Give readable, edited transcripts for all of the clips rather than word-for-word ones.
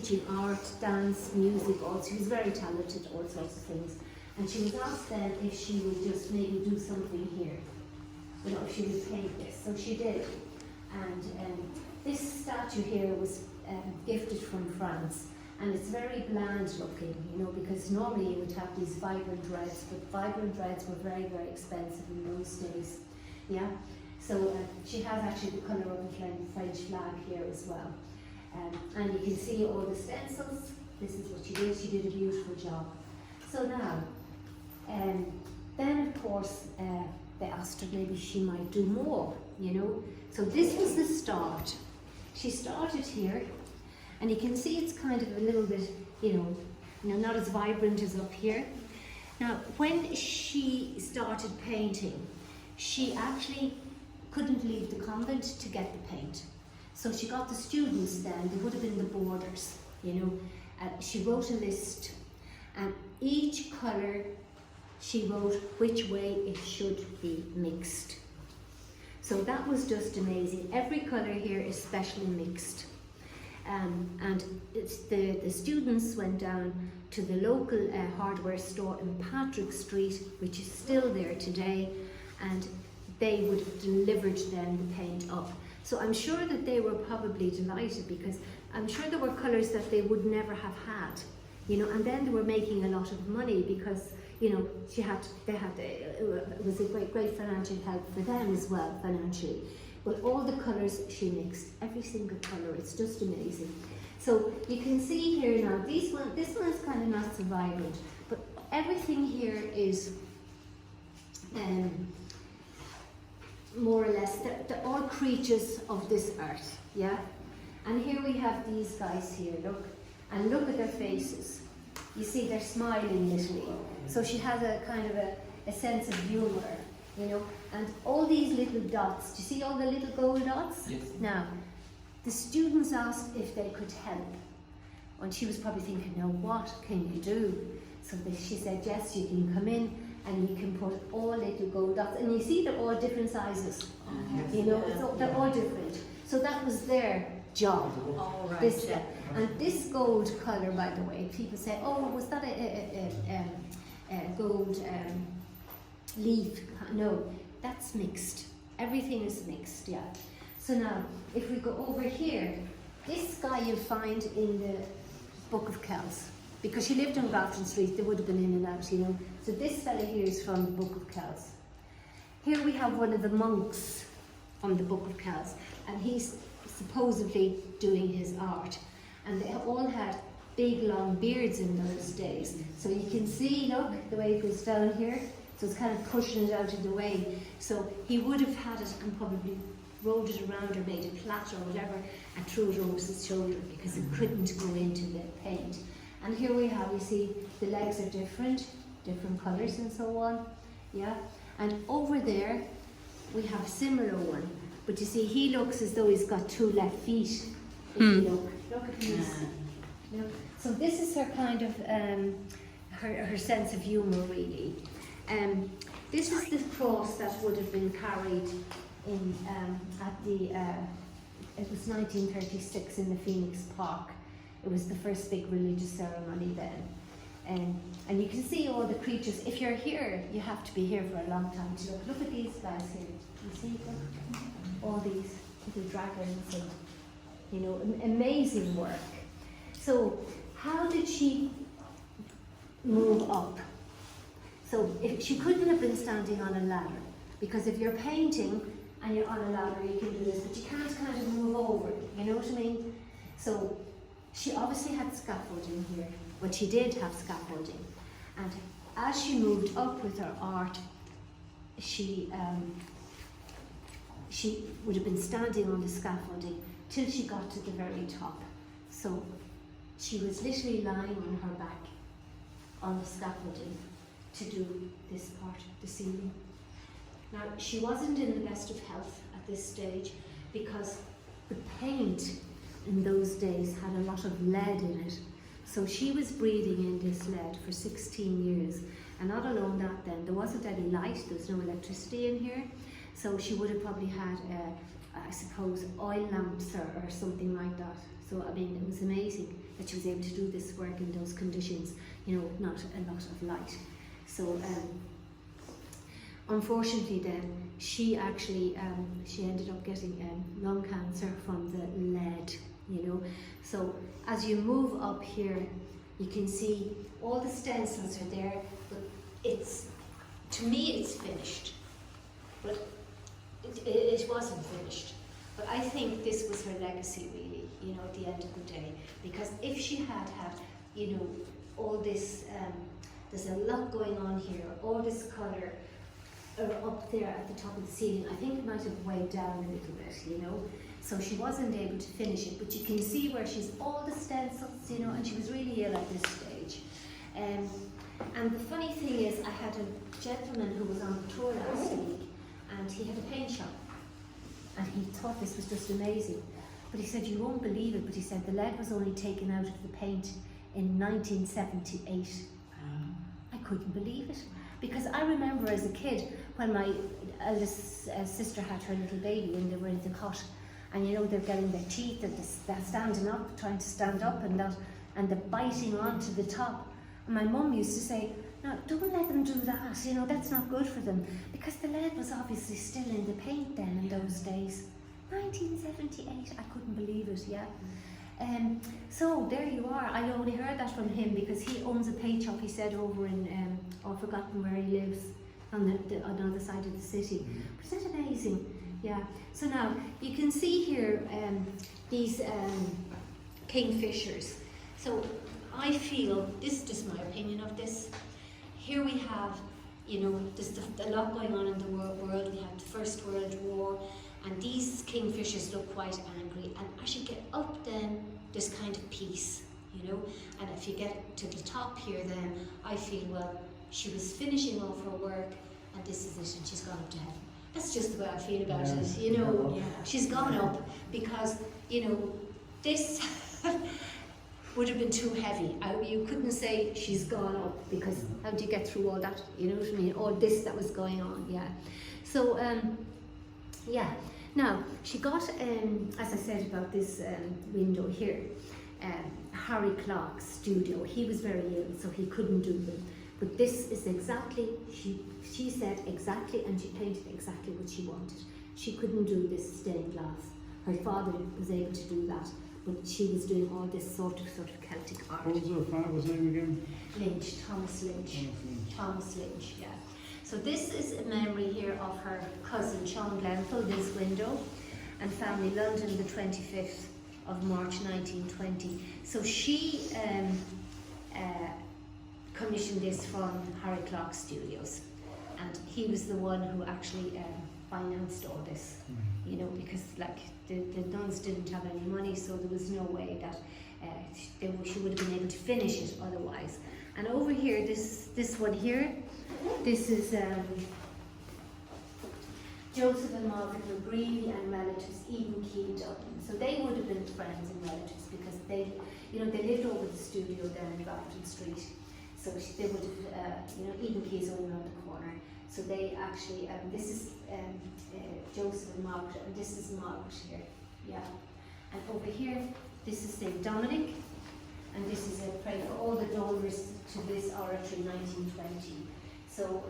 teaching art, dance, music also. She was very talented, all sorts of things. And she was asked then if she would just maybe do something here. You know, if she would paint this. So she did. And this statue here was gifted from France. And it's very bland looking, you know, because normally you would have these vibrant reds, but vibrant reds were very, very expensive in those days. Yeah? So she has actually the colour of the French flag here as well. And you can see all the stencils. This is what she did. She did a beautiful job. So now, then of course, they asked her maybe she might do more, you know. So this was the start. She started here, and you can see it's kind of a little bit, you know, not as vibrant as up here. Now, when she started painting, she actually couldn't leave the convent to get the paint. So she got the students then, they would have been the boarders, you know. She wrote a list, and each colour she wrote which way it should be mixed. So that was just amazing. Every colour here is specially mixed. And the students went down to the local hardware store in Patrick Street, which is still there today, and they would have delivered then the paint up. So I'm sure that they were probably delighted, because I'm sure there were colours that they would never have had, you know, and then they were making a lot of money because, you know, it was a great financial help for them as well, financially. But all the colours she mixed, every single colour, it's just amazing. So you can see here now, this one is kind of not so vibrant, but everything here is more or less, they're all creatures of this earth, yeah? And here we have these guys here, look, and look at their faces. You see, they're smiling literally. So she has a kind of a sense of humour, you know, and all these little dots, do you see all the little gold dots? Yes. Now, the students asked if they could help, and she was probably thinking, now what can you do? So she said, yes, you can come in and you can put all little gold dots, and you see they're all different sizes, you know, they're all different. So that was their job. All right. This, and this gold colour, by the way, people say, oh, was that a gold leaf? No, that's mixed. Everything is mixed, yeah. So now, if we go over here, this guy you'll find in the Book of Kells, because she lived on Grafton Street, they would have been in and out, you know. So this fella here is from the Book of Kells. Here we have one of the monks from the Book of Kells, and he's supposedly doing his art. And they all had big long beards in those days. So you can see, look, the way it goes down here. So it's kind of pushing it out of the way. So he would have had it and probably rolled it around or made it flat or whatever and threw it over his shoulder because it couldn't go into the paint. And here we have, you see, the legs are different colours and so on. Yeah. And over there, we have a similar one. But you see, he looks as though he's got two left feet. If you look at his. You know, so this is her kind of her sense of humour, really. This is the cross that would have been carried in at the. It was 1936 in the Phoenix Park. It was the first big religious ceremony then. And you can see all the creatures. If you're here, you have to be here for a long time to look. Look at these guys here. You see them? All these little dragons and, you know, amazing work. So how did she move up? So if she couldn't have been standing on a ladder, because if you're painting and you're on a ladder, you can do this, but you can't kind of move over, you know what I mean? So she obviously had scaffolding here, but she did have scaffolding. And as she moved up with her art, she would have been standing on the scaffolding till she got to the very top. So she was literally lying on her back on the scaffolding to do this part of the ceiling. Now, she wasn't in the best of health at this stage because the paint in those days had a lot of lead in it. So she was breathing in this lead for 16 years. And not alone that then, there wasn't any light, there was no electricity in here. So she would have probably had, I suppose, oil lamps or something like that. So, I mean, it was amazing. that she was able to do this work in those conditions, you know, with not a lot of light. So unfortunately then, she actually, she ended up getting lung cancer from the lead, you know. So as you move up here, you can see all the stencils are there, but it's, to me it's finished, but it wasn't finished. But I think this was her legacy really, you know, at the end of the day, because if she had had, you know, all this, there's a lot going on here, all this colour up there at the top of the ceiling, I think it might have weighed down a little bit, you know. So she wasn't able to finish it, but you can see where she's all the stencils, you know, and she was really ill at this stage. And the funny thing is, I had a gentleman who was on the tour last week, and he had a paint shop, and he thought this was just amazing. But he said, you won't believe it, but he said the lead was only taken out of the paint in 1978. I couldn't believe it, because I remember as a kid when my eldest sister had her little baby and they were in the cot, and you know, they're getting their teeth and they're standing up, trying to stand up and that, and they're biting onto the top. And my mum used to say, no, don't let them do that, you know, that's not good for them, because the lead was obviously still in the paint then in those days. 1978, I couldn't believe it, yeah. So there you are. I only heard that from him because he owns a paint shop, he said, over in, I've forgotten where he lives, on the other side of the city. But isn't that amazing? Yeah. So now you can see here these kingfishers. So I feel, this is just my opinion of this. Here we have, you know, there's a lot going on in the world. We have the First World War, and these kingfishers look quite angry. And as you get up, then there's kind of peace, you know. And if you get to the top here, then I feel, well, she was finishing off her work, and this is it, and she's gone up to heaven. That's just the way I feel about it, you know. Yeah. She's gone up because, you know, this would have been too heavy. You couldn't say she's gone up, because how do you get through all that, you know what I mean, all this that was going on, yeah. So, yeah. Now, she got, as I said about this window here, Harry Clark's studio. He was very ill, so he couldn't do them. But this is exactly, she said exactly, and she painted exactly what she wanted. She couldn't do this stained glass. Her father was able to do that, but she was doing all this sort of Celtic art. What was her father's name again? Lynch, Thomas Lynch. Thomas Lynch, yeah. So this is a memory here of her cousin Sean Glenville, this window, and family, London, the 25th of March 1920. So she commissioned this from Harry Clark Studios, and he was the one who actually financed all this, you know, because like the nuns didn't have any money, so there was no way that she would have been able to finish it otherwise. And over here, this one here, this is Joseph and Margaret McGreevy and relatives, Eden Key, Dublin. So they would have been friends and relatives, because they, you know, they lived over the studio there in Grafton Street. So they would have, you know, Eden Key is only around the corner. So they actually, this is Joseph and Margaret, and this is Margaret here, yeah. And over here, this is St. Dominic, and this is a prayer for all the donors to this oratory 1920. So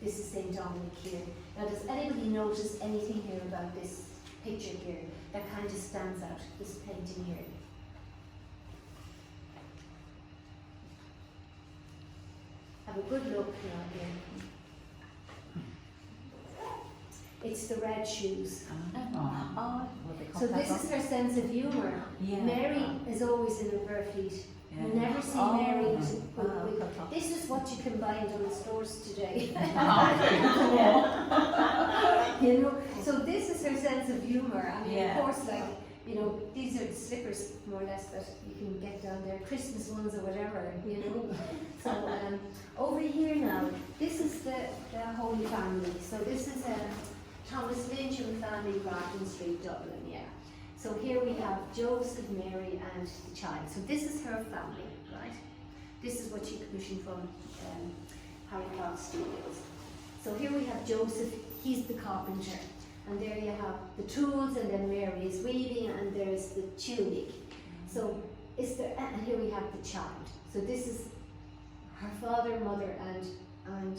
this is St. Dominic here. Now, does anybody notice anything here about this picture here that kind of stands out, this painting here? Have a good look now here. It's the red shoes. So this is her sense of humour. Yeah. Mary is always in her bare feet. Yeah. You never see Mary with this is what you can buy in the stores today. You know, so this is her sense of humour. I mean, of course, like, you know, these are the slippers more or less that you can get down there, Christmas ones or whatever, you know. So over here now, this is the Holy Family. So this is Thomas Lynch and family, Grafton Street, Dublin, yeah. So here we have Joseph, Mary and the child. So this is her family, right? This is what she commissioned from Harry Clark Studios. So here we have Joseph, he's the carpenter. And there you have the tools, and then Mary is weaving, and there's the tunic. So is there, and here we have the child. So this is her father, mother, and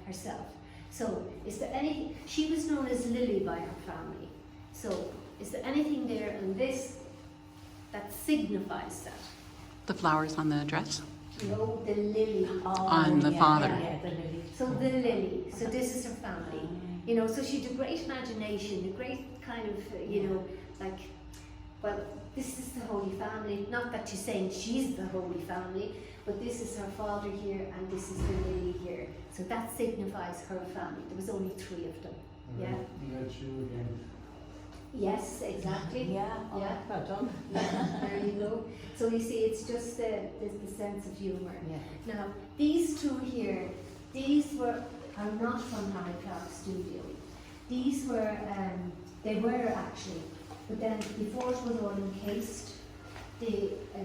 herself. So is there any? She was known as Lily by her family. So is there anything there in this that signifies that? The flowers on the dress? No, the lily. On the father. Yeah, the lily. So the lily. So this is her family. You know, so she had a great imagination, a great kind of, you know, like, well, this is the Holy Family. Not that she's saying she's the Holy Family, but this is her father here and this is the lily here. So that signifies her family. There was only 3 of them. Yeah. Red shoe again. Yes, exactly. Yeah, Yeah. well done. Yeah, there you go. So you see, it's just the sense of humour. Yeah. Now, these 2 here, these are not from Harry Clark's studio. These were, they were actually, but then before it was all encased,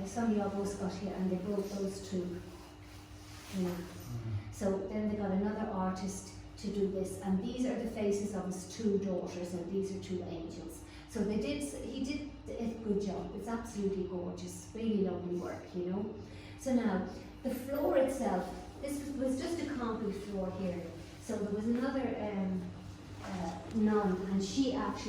some Yabos got here and they broke those 2. Yeah. So then they got another artist to do this, and these are the faces of his 2 daughters, and these are 2 angels. So he did a good job. It's absolutely gorgeous, really lovely work, you know. So now, the floor itself, this was just a concrete floor here. So there was another nun, and she actually